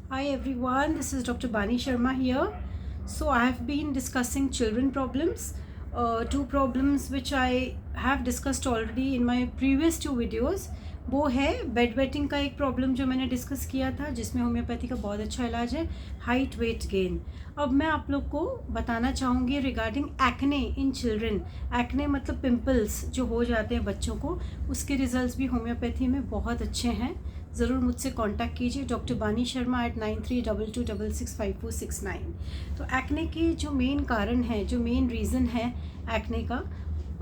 Hi everyone, this is Dr. Bani Sharma here. So I have been discussing children problems, two problems which I have discussed already in my previous two videos. वो है bed wetting का एक problem जो मैंने discuss किया था, जिसमें homeopathy का बहुत अच्छा इलाज है, हाइट वेट गेन. अब मैं आप लोग को बताना चाहूँगी regarding acne in children. Acne मतलब पिंपल्स जो हो जाते हैं बच्चों को, उसके रिजल्ट्स भी होम्योपैथी में बहुत अच्छे हैं. ज़रूर मुझसे कांटेक्ट कीजिए डॉक्टर बानी शर्मा at 9322665469. तो एक्ने के जो मेन कारण है, जो मेन रीज़न है एक्ने का,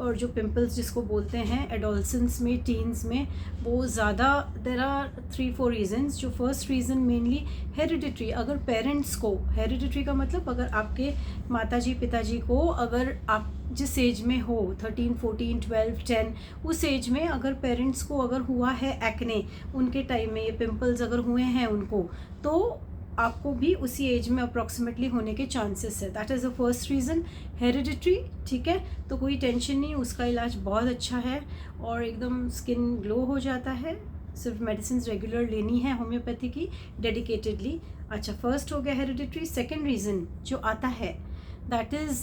और जो पिंपल्स जिसको बोलते हैं एडोलसेंस में, टीन्स में, वो ज़्यादा देर आर 3-4 रीज़न्स. जो फर्स्ट रीज़न मेनली हेरिडिटरी. अगर पेरेंट्स को, हेरिडिटरी का मतलब अगर आपके माताजी पिताजी को, अगर आप जिस एज में हो 13, 14, 12, 10, उस एज में अगर पेरेंट्स को अगर हुआ है एक्ने, उनके टाइम में ये पिंपल्स अगर हुए हैं उनको, तो आपको भी उसी एज में अप्रॉक्सीमेटली होने के चांसेस है. That is the first reason, hereditary. ठीक है, तो कोई टेंशन नहीं, उसका इलाज बहुत अच्छा है और एकदम स्किन ग्लो हो जाता है. सिर्फ मेडिसिन रेगुलर लेनी है होम्योपैथी की डेडिकेटेडली. अच्छा, फर्स्ट हो गया हेरिडिटरी. सेकेंड रीज़न जो आता है दैट इज़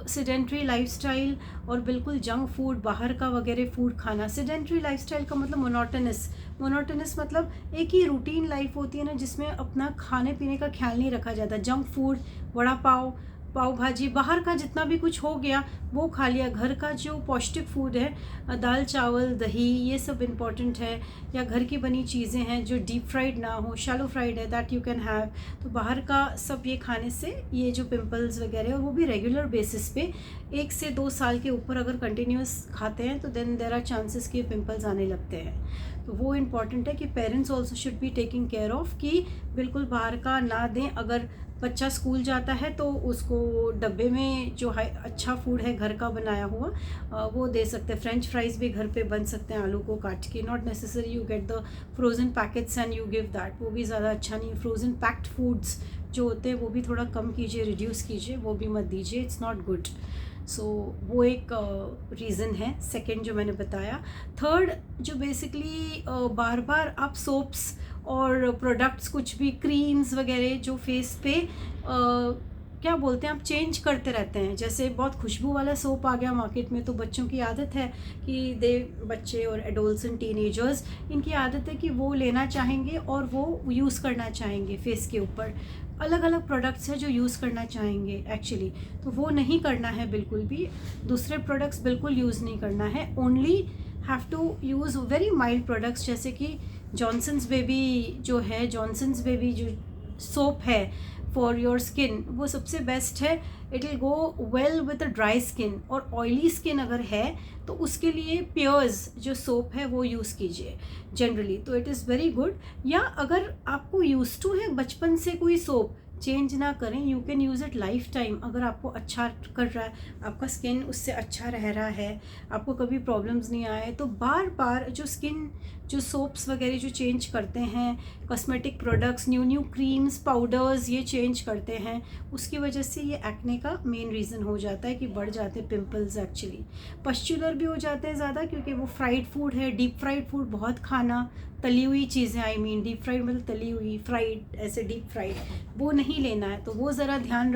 सेडेंट्री लाइफस्टाइल और बिल्कुल जंक फूड, बाहर का वगैरह फूड खाना. सेडेंट्री लाइफस्टाइल का मतलब मोनोटोनस मतलब एक ही रूटीन लाइफ होती है ना, जिसमें अपना खाने पीने का ख्याल नहीं रखा जाता. जंक फूड, वड़ा पाव, पाव भाजी, बाहर का जितना भी कुछ हो गया वो खा लिया. घर का जो पौष्टिक फूड है, दाल चावल दही, ये सब इम्पॉर्टेंट है. या घर की बनी चीज़ें हैं जो डीप फ्राइड ना हो, शैलो फ्राइड है, दैट यू कैन हैव. तो बाहर का सब ये खाने से ये जो पिंपल्स वगैरह, और वो भी रेगुलर बेसिस पे 1 से 2 साल के ऊपर अगर कंटिन्यूस खाते हैं तो देन देर आर चांसेस कि पिंपल्स आने लगते हैं. तो वो इम्पॉर्टेंट है कि parents also should be taking care of, कि बिल्कुल बाहर का ना दें. अगर बच्चा स्कूल जाता है तो उसको डब्बे में जो है अच्छा फूड है घर का बनाया हुआ, वो दे सकते हैं. फ्रेंच फ्राइज़ भी घर पे बन सकते हैं आलू को काट के. Not necessary you get the frozen packets and you give that, वो भी ज़्यादा अच्छा नहीं. फ्रोज़न पैक्ड फूड्स जो होते हैं वो भी थोड़ा कम कीजिए, रिड्यूस कीजिए, वो भी मत दीजिए. It's not good. सो वो एक रीज़न है सेकंड जो मैंने बताया. थर्ड, जो बेसिकली बार बार आप सोप्स और प्रोडक्ट्स, कुछ भी क्रीम्स वगैरह जो फेस पे क्या बोलते हैं, आप चेंज करते रहते हैं. जैसे बहुत खुशबू वाला सोप आ गया मार्केट में, तो बच्चों की आदत है कि बच्चे और एडोल्सेंट टीनेजर्स, इनकी आदत है कि वो लेना चाहेंगे और वो यूज़ करना चाहेंगे फेस के ऊपर. अलग अलग प्रोडक्ट्स हैं जो यूज़ करना चाहेंगे एक्चुअली, तो वो नहीं करना है बिल्कुल भी. दूसरे प्रोडक्ट्स बिल्कुल यूज़ नहीं करना है. Only have to use very mild products, जैसे कि जॉनसन्स बेबी जो है, जॉनसन्स बेबी जो सोप है फॉर योर स्किन, वो सबसे बेस्ट है. It will go well with dry skin. और ऑयली स्किन अगर है तो उसके लिए पियर्स जो सोप है वो यूज़ कीजिए जनरली, तो इट इज़ वेरी गुड. या अगर आपको यूज़ टू है बचपन से कोई सोप, चेंज ना करें. You can use it life time. अगर आपको अच्छा कर रहा है, आपका स्किन उससे अच्छा रह रहा है, आपको कभी प्रॉब्लम्स नहीं आए, तो बार बार जो स्किन जो सोप्स वगैरह जो चेंज करते हैं, cosmetic products, new creams, powders ये चेंज करते हैं, उसकी वजह से ये एक्ने का मेन रीज़न हो जाता है कि बढ़ जाते हैं पिंपल्स एक्चुअली. पस्चुलर भी हो जाते हैं ज़्यादा, क्योंकि वो फ्राइड फूड है, डीप फ्राइड फूड बहुत खाना, तली हुई चीज़ें, आई मीन डीप फ्राइड मतलब तली हुई, फ्राइड, ऐसे डीप फ्राइड वो नहीं लेना है. तो वो ज़रा ध्यान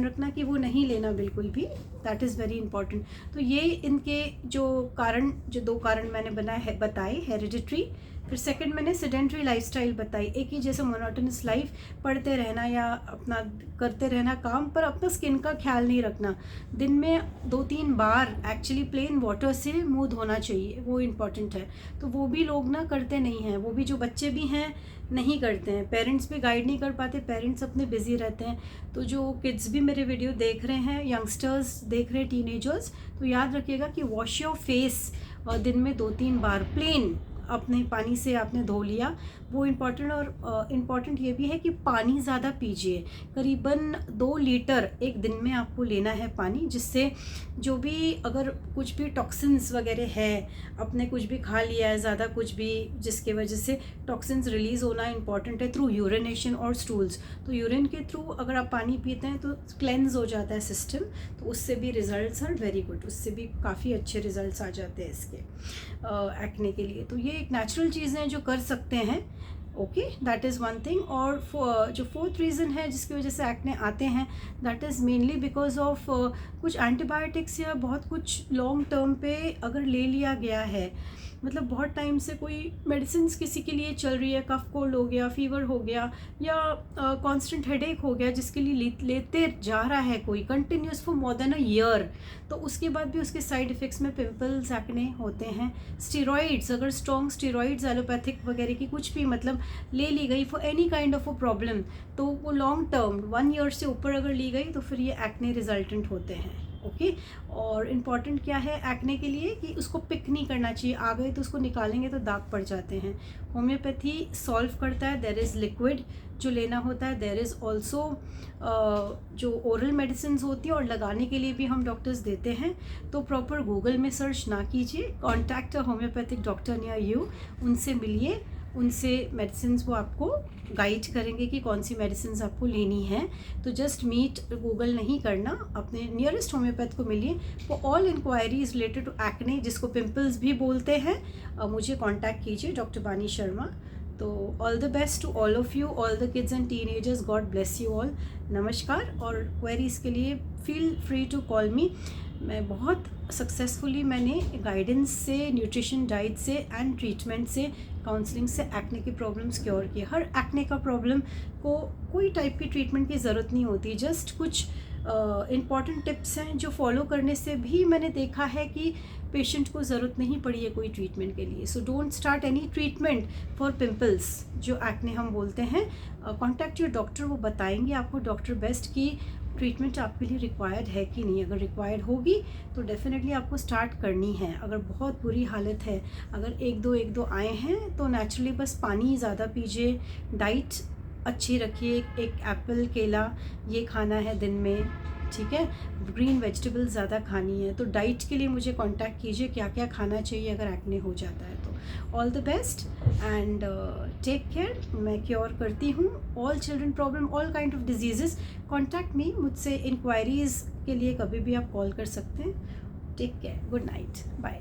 रखना, कि वो नहीं लेना बिल्कुल भी. That is very important. तो ये इनके जो कारण, जो 2 कारण मैंने बताए, हेरिडिटरी. फिर सेकंड मैंने सेडेंट्री लाइफस्टाइल बताई. एक ही जैसे मोनोटोनस लाइफ, पढ़ते रहना या अपना करते रहना काम, पर अपना स्किन का ख्याल नहीं रखना. दिन में 2-3 बार एक्चुअली प्लेन वाटर से मुंह धोना चाहिए, वो इम्पॉर्टेंट है. तो वो भी लोग ना करते नहीं हैं, वो भी जो बच्चे भी हैं नहीं करते हैं. पेरेंट्स भी गाइड नहीं कर पाते, पेरेंट्स अपने बिजी रहते हैं. तो जो किड्स भी मेरे वीडियो देख रहे हैं, यंगस्टर्स देख रहे हैं, टीनेजर्स, तो याद रखिएगा कि वॉश योर फेस दिन में 2-3 बार प्लेन अपने पानी से आपने धो लिया, वो इम्पॉर्टेंट. और इम्पॉर्टेंट ये भी है कि पानी ज़्यादा पीजिए. करीबन 2 लीटर एक दिन में आपको लेना है पानी, जिससे जो भी अगर कुछ भी टॉक्सिन्स वगैरह है, आपने कुछ भी खा लिया है ज़्यादा कुछ भी, जिसके वजह से टॉक्सिन्स रिलीज़ होना इम्पॉर्टेंट है थ्रू यूरिनेशन और स्टूल्स. तो यूरिन के थ्रू अगर आप पानी पीते हैं तो क्लेंस हो जाता है सिस्टम, तो उससे भी रिजल्ट्स आर वेरी गुड. उससे भी काफ़ी अच्छे रिजल्ट्स आ जाते हैं इसके एक्ने के लिए. तो ये एक नेचुरल चीज़ें हैं जो कर सकते हैं. Okay, that is one thing. और जो फोर्थ रीज़न है जिसकी वजह से एक्ने आते हैं, that is mainly because of कुछ एंटीबायोटिक्स या बहुत कुछ लॉन्ग टर्म पे अगर ले लिया गया है, मतलब बहुत टाइम से कोई मेडिसिन किसी के लिए चल रही है, कफ कोल्ड हो गया, फीवर हो गया, या कांस्टेंट हेडेक हो गया, जिसके लिए लेते जा रहा है कोई continuous for more than a year, तो उसके बाद भी उसके साइड इफ़ेक्ट्स में पिंपल्स, एक्ने होते हैं। स्टेरॉइड्स, अगर स्ट्रॉन्ग स्टेरॉइड्स एलोपैथिक वगैरह की कुछ भी मतलब ले ली गई for any kind of a problem, तो वो लॉन्ग टर्म 1 ईयर से ऊपर अगर ली गई तो फिर ये एक्ने रिजल्टेंट होते हैं। ओके, और इम्पॉर्टेंट क्या है एक्ने के लिए कि उसको पिक नहीं करना चाहिए, आ गए तो उसको निकालेंगे तो दाग पड़ जाते हैं। होम्योपैथी सॉल्व करता है, देयर इज़ लिक्विड जो लेना होता है, देयर इज़ ऑल्सो जो ओरल मेडिसिन होती है और लगाने के लिए भी हम डॉक्टर्स देते हैं। तो प्रॉपर गूगल में सर्च ना कीजिए, contact a homeopathic doctor near you, उनसे मिलिए, उनसे मेडिसिन वो आपको गाइड करेंगे कि कौन सी मेडिसिन आपको लेनी है। तो जस्ट मीट गूगल नहीं करना, अपने नियरेस्ट होम्योपैथ को मिलिए for all enquiries related to acne, जिसको पिंपल्स भी बोलते हैं। मुझे कांटेक्ट कीजिए, डॉक्टर बानी शर्मा। तो all the best to all of you, all the kids and teenagers, God bless you all. नमस्कार, और क्वेरीज़ के लिए feel free to call me. मैं बहुत सक्सेसफुली मैंने गाइडेंस से, न्यूट्रिशन, डाइट से एंड ट्रीटमेंट से, काउंसलिंग से एक्ने की प्रॉब्लम्स क्योर किए। हर एक्ने का प्रॉब्लम को कोई टाइप की ट्रीटमेंट की ज़रूरत नहीं होती, जस्ट कुछ इम्पॉर्टेंट टिप्स हैं जो फॉलो करने से भी मैंने देखा है कि पेशेंट को ज़रूरत नहीं पड़ी है कोई ट्रीटमेंट के लिए। So don't start any treatment for pimples, जो एक्ने हम बोलते हैं। कॉन्टैक्ट योर डॉक्टर, वो बताएंगे आपको डॉक्टर बेस्ट की ट्रीटमेंट आपके लिए रिक्वायर्ड है कि नहीं। अगर रिक्वायर्ड होगी तो डेफिनेटली आपको स्टार्ट करनी है। अगर बहुत बुरी हालत है, अगर एक दो आए हैं, तो नेचुरली बस पानी ज़्यादा पीजिए, डाइट अच्छी रखिए, एक एप्पल, केला ये खाना है दिन में, ठीक है, ग्रीन वेजिटेबल्स ज़्यादा खानी है। तो डाइट के लिए मुझे कांटेक्ट कीजिए, क्या क्या खाना चाहिए अगर एक्ने हो जाता है तो। All the best and take care. मैं क्योर करती हूँ all children problem, all kind of diseases. Contact me, मुझसे इंक्वायरीज़ के लिए कभी भी आप कॉल कर सकते हैं। Take care, good night, bye.